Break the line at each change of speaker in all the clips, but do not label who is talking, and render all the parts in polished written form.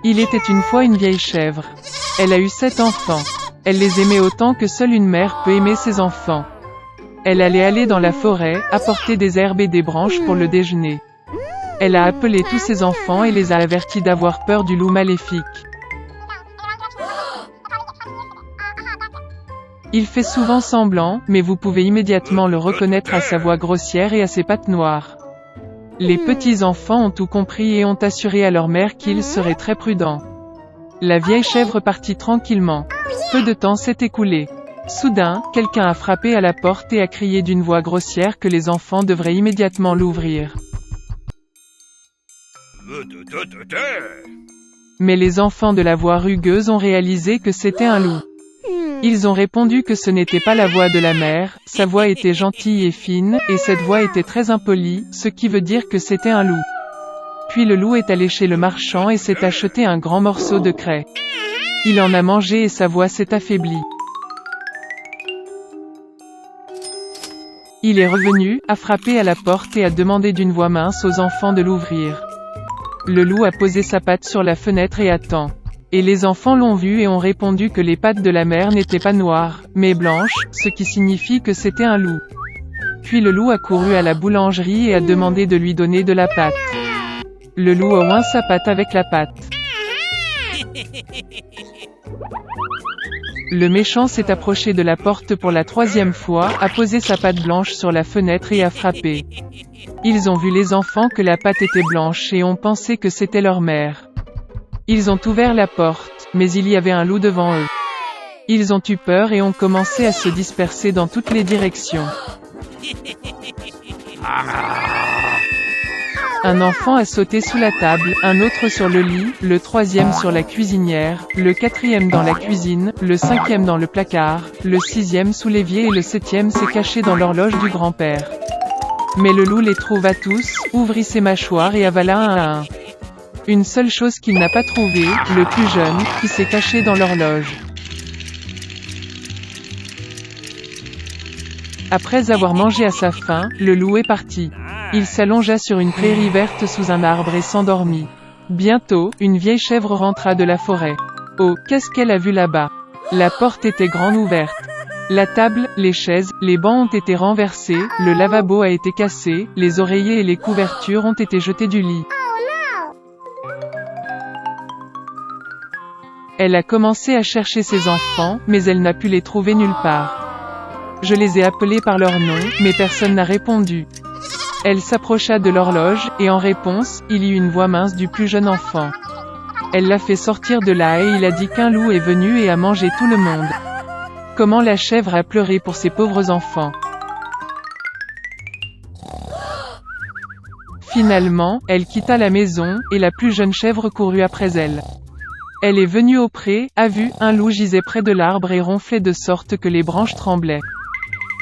Il était une fois une vieille chèvre. Elle a eu 7 enfants. Elle les aimait autant que seule une mère peut aimer ses enfants. Elle allait aller dans la forêt, apporter des herbes et des branches pour le déjeuner. Elle a appelé tous ses enfants et les a avertis d'avoir peur du loup maléfique. Il fait souvent semblant, mais vous pouvez immédiatement le reconnaître à sa voix grossière et à ses pattes noires. Les petits enfants ont tout compris et ont assuré à leur mère qu'ils seraient très prudents. La vieille chèvre partit tranquillement. Peu de temps s'est écoulé. Soudain, quelqu'un a frappé à la porte et a crié d'une voix grossière que les enfants devraient immédiatement l'ouvrir. Mais les enfants de la voix rugueuse ont réalisé que c'était un loup. Ils ont répondu que ce n'était pas la voix de la mère, sa voix était gentille et fine, et cette voix était très impolie, ce qui veut dire que c'était un loup. Puis le loup est allé chez le marchand et s'est acheté un grand morceau de craie. Il en a mangé et sa voix s'est affaiblie. Il est revenu, a frappé à la porte et a demandé d'une voix mince aux enfants de l'ouvrir. Le loup a posé sa patte sur la fenêtre et attend. Et les enfants l'ont vu et ont répondu que les pattes de la mère n'étaient pas noires, mais blanches, ce qui signifie que c'était un loup. Puis le loup a couru à la boulangerie et a demandé de lui donner de la pâte. Le loup a oint sa patte avec la pâte. Le méchant s'est approché de la porte pour la 3e fois, a posé sa patte blanche sur la fenêtre et a frappé. Ils ont vu les enfants que la pâte était blanche et ont pensé que c'était leur mère. Ils ont ouvert la porte, mais il y avait un loup devant eux. Ils ont eu peur et ont commencé à se disperser dans toutes les directions. Un enfant a sauté sous la table, un autre sur le lit, le 3e sur la cuisinière, le 4e dans la cuisine, le 5e dans le placard, le 6e sous l'évier et le 7e s'est caché dans l'horloge du grand-père. Mais le loup les trouva tous, ouvrit ses mâchoires et avala un à un. Une seule chose qu'il n'a pas trouvée, le plus jeune, qui s'est caché dans l'horloge. Après avoir mangé à sa faim, le loup est parti. Il s'allongea sur une prairie verte sous un arbre et s'endormit. Bientôt, une vieille chèvre rentra de la forêt. Oh, qu'est-ce qu'elle a vu là-bas? La porte était grande ouverte. La table, les chaises, les bancs ont été renversés, le lavabo a été cassé, les oreillers et les couvertures ont été jetés du lit. Elle a commencé à chercher ses enfants, mais elle n'a pu les trouver nulle part. Je les ai appelés par leur nom, mais personne n'a répondu. Elle s'approcha de l'horloge, et en réponse, il y eut une voix mince du plus jeune enfant. Elle l'a fait sortir de là et il a dit qu'un loup est venu et a mangé tout le monde. Comment la chèvre a pleuré pour ses pauvres enfants. Finalement, elle quitta la maison, et la plus jeune chèvre courut après elle. Elle est venue au pré, a vu, un loup gisait près de l'arbre et ronflait de sorte que les branches tremblaient.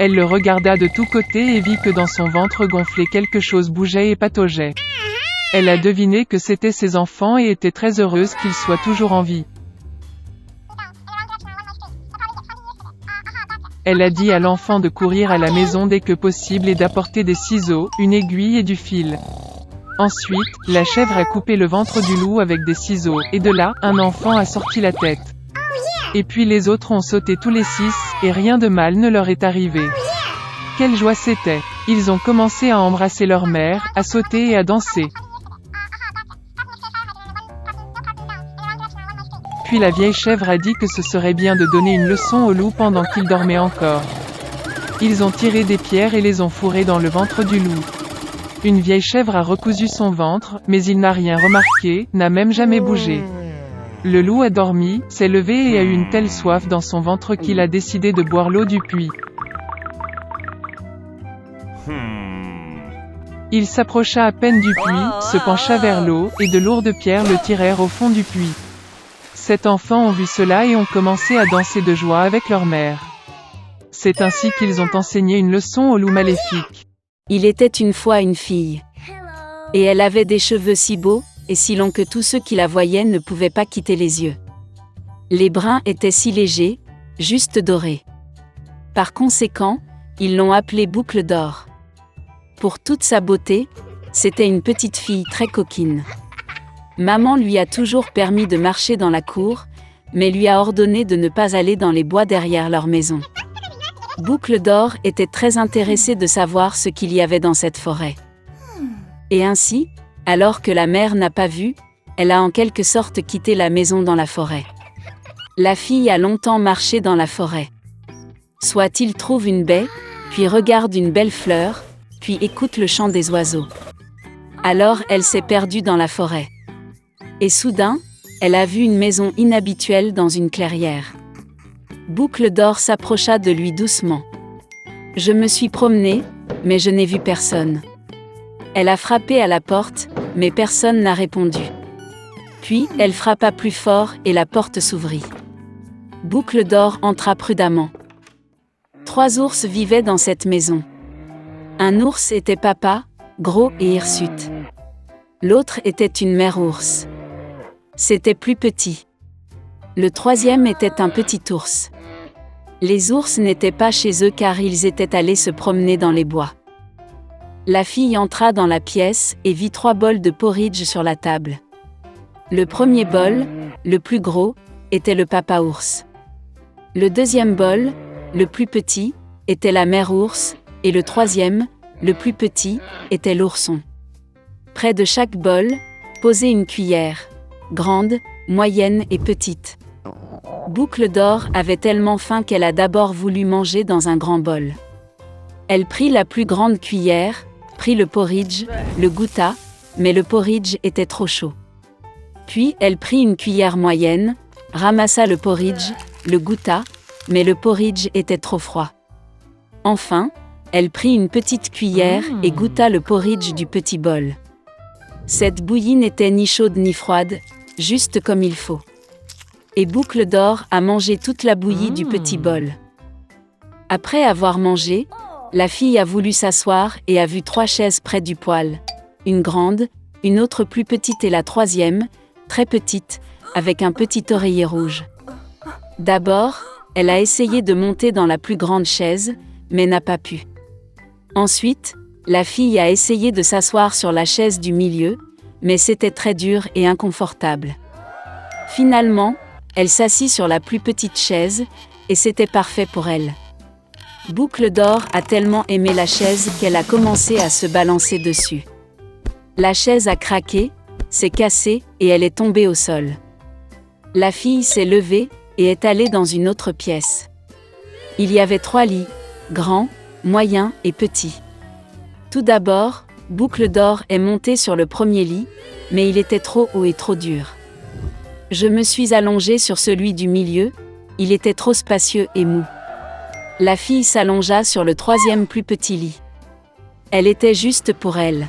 Elle le regarda de tous côtés et vit que dans son ventre gonflé quelque chose bougeait et pataugeait. Elle a deviné que c'étaient ses enfants et était très heureuse qu'ils soient toujours en vie. Elle a dit à l'enfant de courir à la maison dès que possible et d'apporter des ciseaux, une aiguille et du fil. Ensuite, la chèvre a coupé le ventre du loup avec des ciseaux, et de là, un enfant a sorti la tête. Et puis les autres ont sauté tous les 6, et rien de mal ne leur est arrivé. Quelle joie c'était! Ils ont commencé à embrasser leur mère, à sauter et à danser. Puis la vieille chèvre a dit que ce serait bien de donner une leçon au loup pendant qu'il dormait encore. Ils ont tiré des pierres et les ont fourrées dans le ventre du loup. Une vieille chèvre a recousu son ventre, mais il n'a rien remarqué, n'a même jamais bougé. Le loup a dormi, s'est levé et a eu une telle soif dans son ventre qu'il a décidé de boire l'eau du puits. Il s'approcha à peine du puits, se pencha vers l'eau, et de lourdes pierres le tirèrent au fond du puits. 7 enfants ont vu cela et ont commencé à danser de joie avec leur mère. C'est ainsi qu'ils ont enseigné une leçon au loup maléfique.
Il était une fois une fille. Et elle avait des cheveux si beaux, et si longs que tous ceux qui la voyaient ne pouvaient pas quitter les yeux. Les brins étaient si légers, juste dorés. Par conséquent, ils l'ont appelée Boucle d'or. Pour toute sa beauté, c'était une petite fille très coquine. Maman lui a toujours permis de marcher dans la cour, mais lui a ordonné de ne pas aller dans les bois derrière leur maison. Boucle d'Or était très intéressée de savoir ce qu'il y avait dans cette forêt. Et ainsi, alors que la mère n'a pas vu, elle a en quelque sorte quitté la maison dans la forêt. La fille a longtemps marché dans la forêt. Soit il trouve une baie, puis regarde une belle fleur, puis écoute le chant des oiseaux. Alors elle s'est perdue dans la forêt. Et soudain, elle a vu une maison inhabituelle dans une clairière. Boucle d'Or s'approcha de lui doucement. « Je me suis promenée, mais je n'ai vu personne. » Elle a frappé à la porte, mais personne n'a répondu. Puis, elle frappa plus fort et la porte s'ouvrit. Boucle d'Or entra prudemment. 3 ours vivaient dans cette maison. Un ours était papa, gros et hirsute. L'autre était une mère ours. C'était plus petit. Le 3e était un petit ours. Les ours n'étaient pas chez eux car ils étaient allés se promener dans les bois. La fille entra dans la pièce et vit 3 bols de porridge sur la table. Le premier bol, le plus gros, était le papa ours. Le 2e bol, le plus petit, était la mère ours, et le 3e, le plus petit, était l'ourson. Près de chaque bol, posait une cuillère, grande, moyenne et petite. Boucle d'Or avait tellement faim qu'elle a d'abord voulu manger dans un grand bol. Elle prit la plus grande cuillère, prit le porridge, le goûta, mais le porridge était trop chaud. Puis elle prit une cuillère moyenne, ramassa le porridge, le goûta, mais le porridge était trop froid. Enfin, elle prit une petite cuillère et goûta le porridge du petit bol. Cette bouillie n'était ni chaude ni froide, juste comme il faut. Et Boucle d'Or a mangé toute la bouillie du petit bol. Après avoir mangé, la fille a voulu s'asseoir et a vu 3 chaises près du poêle. Une grande, une autre plus petite et la 3e, très petite, avec un petit oreiller rouge. D'abord, elle a essayé de monter dans la plus grande chaise, mais n'a pas pu. Ensuite, la fille a essayé de s'asseoir sur la chaise du milieu, mais c'était très dur et inconfortable. Finalement, elle s'assit sur la plus petite chaise, et c'était parfait pour elle. Boucle d'Or a tellement aimé la chaise qu'elle a commencé à se balancer dessus. La chaise a craqué, s'est cassée et elle est tombée au sol. La fille s'est levée et est allée dans une autre pièce. Il y avait 3 lits, grands, moyens et petits. Tout d'abord, Boucle d'Or est montée sur le premier lit, mais il était trop haut et trop dur. Je me suis allongée sur celui du milieu, il était trop spacieux et mou. La fille s'allongea sur le 3e plus petit lit. Elle était juste pour elle.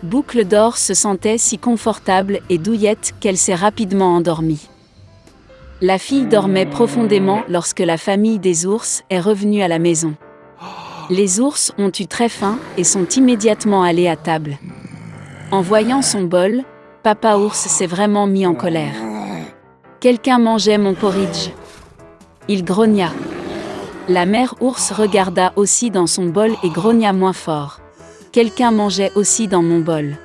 Boucle d'Or se sentait si confortable et douillette qu'elle s'est rapidement endormie. La fille dormait profondément lorsque la famille des ours est revenue à la maison. Les ours ont eu très faim et sont immédiatement allés à table. En voyant son bol, papa ours s'est vraiment mis en colère. Quelqu'un mangeait mon porridge. Il grogna. La mère ours regarda aussi dans son bol et grogna moins fort. Quelqu'un mangeait aussi dans mon bol.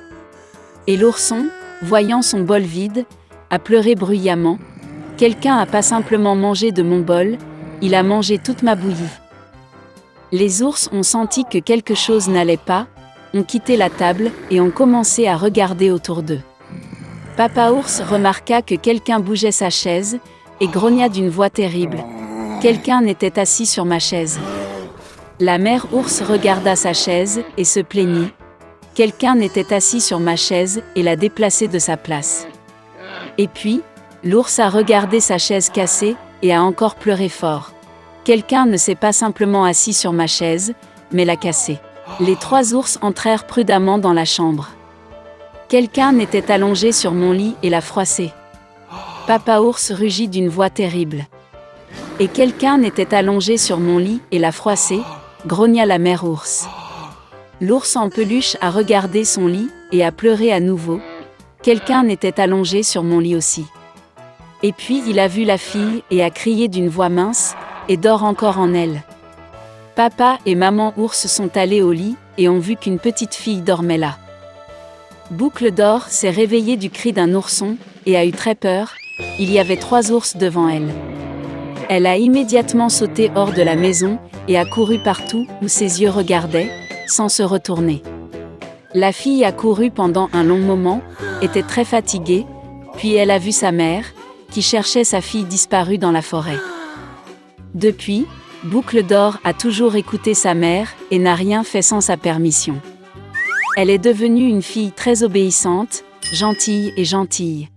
Et l'ourson, voyant son bol vide, a pleuré bruyamment. Quelqu'un n'a pas simplement mangé de mon bol, il a mangé toute ma bouillie. Les ours ont senti que quelque chose n'allait pas, ont quitté la table et ont commencé à regarder autour d'eux. Papa ours remarqua que quelqu'un bougeait sa chaise et grogna d'une voix terrible. Quelqu'un était assis sur ma chaise. La mère ours regarda sa chaise et se plaignit. Quelqu'un était assis sur ma chaise et l'a déplacée de sa place. Et puis, l'ours a regardé sa chaise cassée et a encore pleuré fort. Quelqu'un ne s'est pas simplement assis sur ma chaise, mais l'a cassée. Les 3 ours entrèrent prudemment dans la chambre. Quelqu'un était allongé sur mon lit et l'a froissé. Papa ours rugit d'une voix terrible. Et quelqu'un était allongé sur mon lit et l'a froissé, grogna la mère ours. L'ours en peluche a regardé son lit et a pleuré à nouveau. Quelqu'un était allongé sur mon lit aussi. Et puis il a vu la fille et a crié d'une voix mince, et dort encore en elle. Papa et maman ours sont allés au lit et ont vu qu'une petite fille dormait là. Boucle d'Or s'est réveillée du cri d'un ourson, et a eu très peur, il y avait 3 ours devant elle. Elle a immédiatement sauté hors de la maison, et a couru partout où ses yeux regardaient, sans se retourner. La fille a couru pendant un long moment, était très fatiguée, puis elle a vu sa mère, qui cherchait sa fille disparue dans la forêt. Depuis, Boucle d'Or a toujours écouté sa mère, et n'a rien fait sans sa permission. Elle est devenue une fille très obéissante, gentille et gentille.